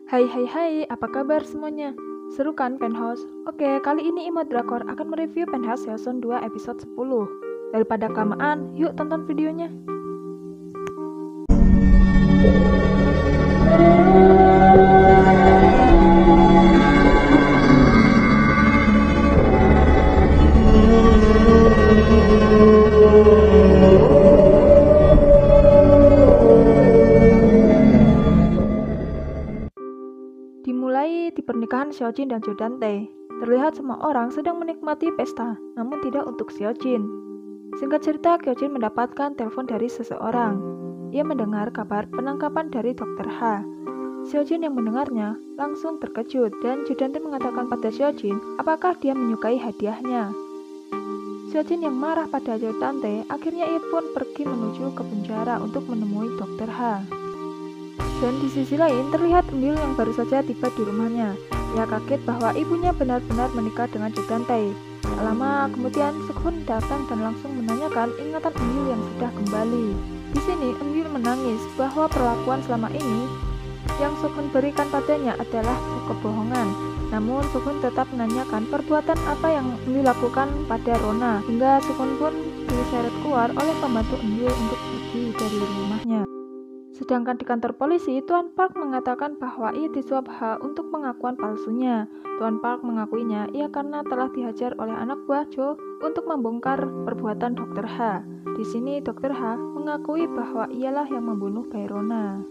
Hai hai hai, apa kabar semuanya? Seru kan Penthouse? Oke, kali ini Imut Drakor akan mereview Penthouse Season 2 episode 10. Daripada kelamaan, yuk tonton videonya. Dimulai di pernikahan Xiaojin dan Jodante. Terlihat semua orang sedang menikmati pesta, namun tidak untuk Xiaojin. Singkat cerita, Xiaojin mendapatkan telepon dari seseorang. Ia mendengar kabar penangkapan dari Dr. H. Xiaojin yang mendengarnya langsung terkejut dan Jodante mengatakan pada Xiaojin apakah dia menyukai hadiahnya. Xiaojin yang marah pada Jodante, akhirnya ia pun pergi menuju ke penjara untuk menemui Dr. H. Dan di sisi lain terlihat Emil yang baru saja tiba di rumahnya. Ia kaget bahwa ibunya benar-benar menikah dengan Jodante. Tak lama kemudian Sukhun datang dan langsung menanyakan ingatan Emil yang sudah kembali. Di sini Emil menangis bahwa perlakuan selama ini yang Sukhun berikan padanya adalah kebohongan. Namun Sukhun tetap menanyakan perbuatan apa yang Emil lakukan pada Rona, hingga Sukhun pun diseret keluar oleh pembantu Emil untuk pergi dari rumahnya. Sedangkan di kantor polisi, Tuan Park mengatakan bahwa ia disuap H untuk pengakuan palsunya. Tuan Park mengakuinya ia karena telah dihajar oleh anak buah Jo untuk membongkar perbuatan Dr. H. Di sini Dr. H mengakui bahwa ialah yang membunuh Bayrona.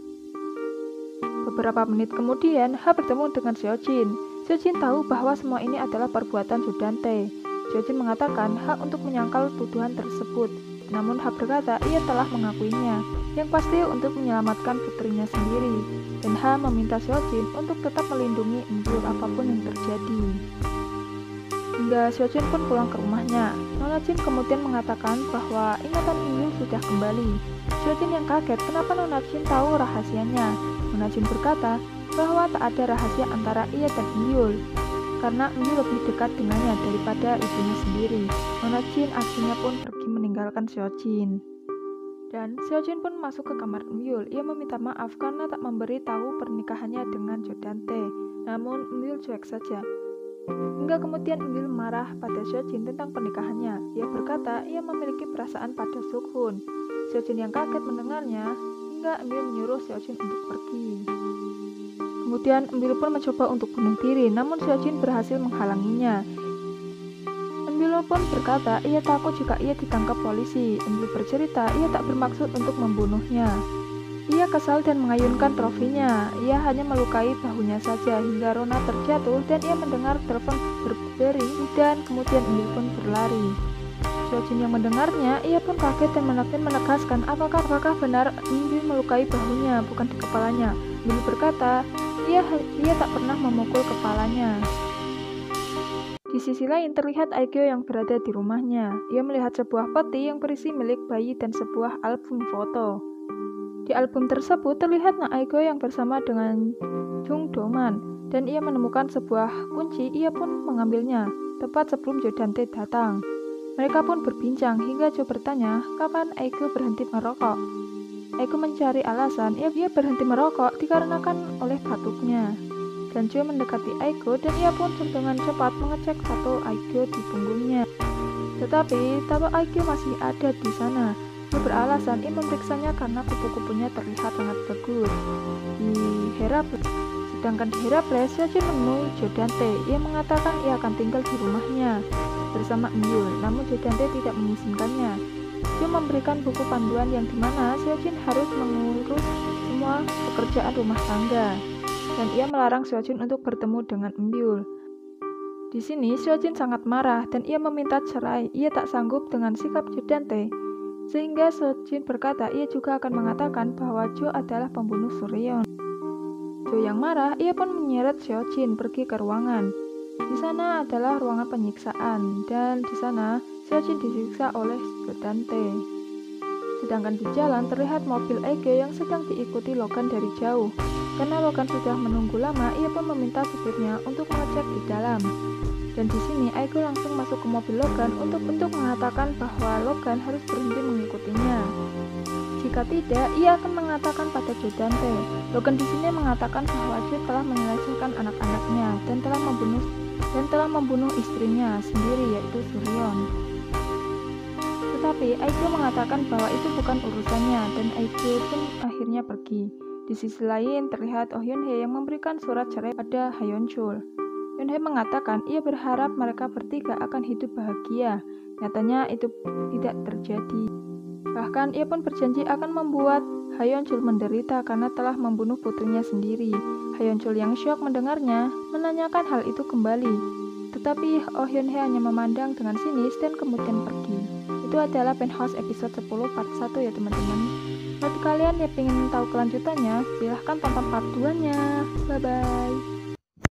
Beberapa menit kemudian, H bertemu dengan Xiaojin. Xiaojin tahu bahwa semua ini adalah perbuatan Jodante. Xiaojin mengatakan H untuk menyangkal tuduhan tersebut. Namun H berkata ia telah mengakuinya, yang pasti untuk menyelamatkan putrinya sendiri. Dan H meminta Xiaojin untuk tetap melindungi Emil apapun yang terjadi. Hingga Xiaojin pun pulang ke rumahnya. Nona Jin kemudian mengatakan bahwa ingatan Emil sudah kembali. Xiaojin yang kaget kenapa Nona Jin tahu rahasianya. Nona Jin berkata bahwa tak ada rahasia antara ia dan Emil, karena Emil lebih dekat dengannya daripada ibunya sendiri. Nona Jin akhirnya pun pergi meninggalkan Xiaojin. Dan Xiaojin pun masuk ke kamar Emil. Ia meminta maaf karena tak memberi tahu pernikahannya dengan Jodante. Namun Emil cuek saja. Hingga kemudian Emil marah pada Xiaojin tentang pernikahannya. Ia berkata ia memiliki perasaan pada Sukhun. Xiaojin yang kaget mendengarnya, hingga Emil menyuruh Xiaojin untuk pergi. Kemudian Emil pun mencoba untuk bunuh diri, namun Xiaojin berhasil menghalanginya. Emil pun berkata ia takut jika ia ditangkap polisi. Emil bercerita ia tak bermaksud untuk membunuhnya. Ia kesal dan mengayunkan trofinya. Ia hanya melukai bahunya saja hingga Rona terjatuh dan ia mendengar telepon berdering dan kemudian Emil pun berlari. Xiaojin yang mendengarnya, ia pun kaget dan menegaskan apakah benar Emil melukai bahunya, bukan di kepalanya. Emil berkata ia tak pernah memukul kepalanya. Di sisi lain terlihat Aegyo yang berada di rumahnya. Ia melihat sebuah peti yang berisi milik bayi dan sebuah album foto. Di album tersebut terlihat Aegyo yang bersama dengan Jung Doman dan ia menemukan sebuah kunci. Ia pun mengambilnya tepat sebelum Jodante datang. Mereka pun berbincang hingga Jo bertanya kapan Aegyo berhenti merokok. Aegyo mencari alasan ia berhenti merokok dikarenakan oleh batuknya. Dan Jo mendekati Aegyo dan ia pun dengan cepat mengecek tato Aegyo di punggungnya. Tetapi tato Aegyo masih ada di sana. Dia beralasan ia memeriksanya karena kupu-kupunya terlihat sangat bagus. Sedangkan di Herakles, Xiaojin menemui Jodante. Ia mengatakan ia akan tinggal di rumahnya bersama Emil, namun Jodante tidak mengizinkannya. Jo memberikan buku panduan yang dimana Xiaojin harus mengurus semua pekerjaan rumah tangga. Dan ia melarang Xiaojin untuk bertemu dengan Emil. Di sini Xiaojin sangat marah dan ia meminta cerai. Ia tak sanggup dengan sikap Jodante. Sehingga Xiaojin berkata ia juga akan mengatakan bahwa Jo adalah pembunuh Suryeon. Jo yang marah, ia pun menyeret Xiaojin pergi ke ruangan. Di sana adalah ruangan penyiksaan dan di sana Xiaojin disiksa oleh Jodante. Sedangkan di jalan terlihat mobil Aegyo yang sedang diikuti Logan dari jauh. Karena Logan sudah menunggu lama, ia pun meminta supirnya untuk mengecek di dalam. Dan di sini Aegyo langsung masuk ke mobil Logan untuk mengatakan bahwa Logan harus berhenti mengikutinya. Jika tidak, ia akan mengatakan pada Jo Dante. Logan di sini mengatakan bahwa Jo telah menyelesaikan anak-anaknya dan telah membunuh istrinya sendiri, yaitu Suryeon. Tetapi Aiko mengatakan bahwa itu bukan urusannya dan Aiko pun akhirnya pergi. Di sisi lain, terlihat Oh Hyun Hye yang memberikan surat cerai pada Hayon Chul. Hyun Hye mengatakan ia berharap mereka bertiga akan hidup bahagia. Nyatanya itu tidak terjadi. Bahkan ia pun berjanji akan membuat Hayon Chul menderita karena telah membunuh putrinya sendiri. Hayon Chul yang syok mendengarnya menanyakan hal itu kembali. Tetapi Oh Hyun Hye hanya memandang dengan sinis dan kemudian pergi. Itu adalah Penthouse episode 10 part 1 ya teman-teman. Buat kalian yang ingin tahu kelanjutannya, silahkan tonton part 2-nya. Bye-bye.